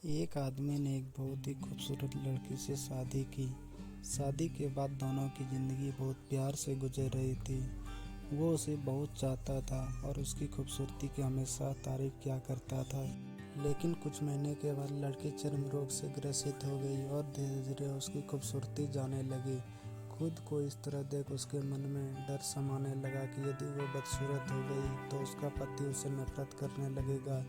एक आदमी ने एक बहुत ही खूबसूरत लड़की से शादी की। शादी के बाद दोनों की ज़िंदगी बहुत प्यार से गुजर रही थी। वो उसे बहुत चाहता था और उसकी खूबसूरती की हमेशा तारीफ किया करता था। लेकिन कुछ महीने के बाद लड़की चर्म रोग से ग्रसित हो गई और धीरे धीरे उसकी खूबसूरती जाने लगी। खुद को इस तरह देख उसके मन में डर समाने लगा कि यदि वो बदसूरत हो गई तो उसका पति उसे नफरत करने लगेगा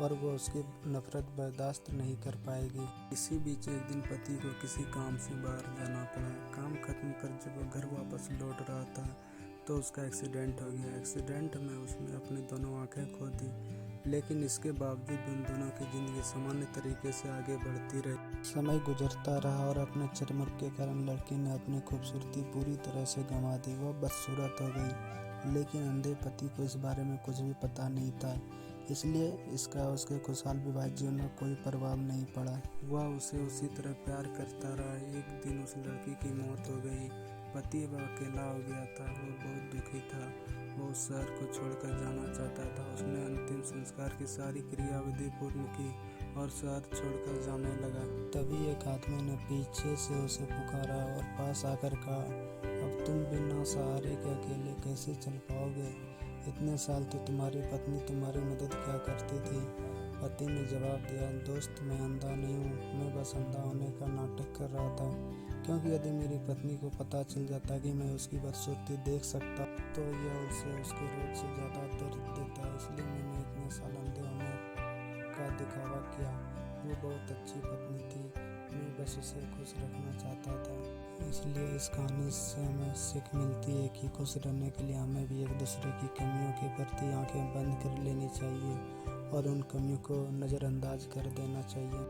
और वो उसकी नफरत बर्दाश्त नहीं कर पाएगी। इसी बीच एक दिन पति को किसी काम से बाहर जाना पड़ा। काम खत्म कर जब वो घर वापस लौट रहा था तो उसका एक्सीडेंट हो गया। एक्सीडेंट में उसने अपनी दोनों आंखें खो दी, लेकिन इसके बावजूद उन दोनों की जिंदगी सामान्य तरीके से आगे बढ़ती रही। समय गुजरता रहा और अपने चर्म रोग के कारण लड़की ने अपनी खूबसूरती पूरी तरह से गंवा दी। वह बदसूरत हो गई, लेकिन अंधे पति को इस बारे में कुछ भी पता नहीं था, इसलिए इसका उसके खुशहाल विवाहित जीवन में कोई प्रभाव नहीं पड़ा। वह उसे उसी तरह प्यार करता रहा। एक दिन उस लड़की की मौत हो गई। पति अब अकेला हो गया था। वो बहुत दुखी था। वो उस शहर को छोड़कर जाना चाहता था। उसने अंतिम संस्कार की सारी क्रियाविधि पूर्ण की और शहर छोड़कर जाने लगा। तभी एक आदमी ने पीछे से उसे पुकारा और पास आकर कहा, अब तुम बिना सहारे के अकेले कैसे चल पाओगे? इतने साल तो तुम्हारी पत्नी तुम्हारी मदद किया करती थी। पति ने जवाब दिया, दोस्त, मैं अंधा नहीं हूँ, मैं बस अंधा होने का नाटक कर रहा था, क्योंकि यदि मेरी पत्नी को पता चल जाता कि मैं उसकी बदसूरती देख सकता तो यह उसे उसके रोग से ज़्यादा दर्द देता, इसलिए मैंने इतने साल अंधे होने का दिखावा किया। वो बहुत अच्छी पत्नी थी, मैं बस उसे खुश रखना चाहता था। इसलिए इस कहानी से हमें सीख मिलती है कि खुश रहने के लिए हमें भी एक दूसरे की कमियों के प्रति आंखें बंद कर लेनी चाहिए और उन कमियों को नज़रअंदाज कर देना चाहिए।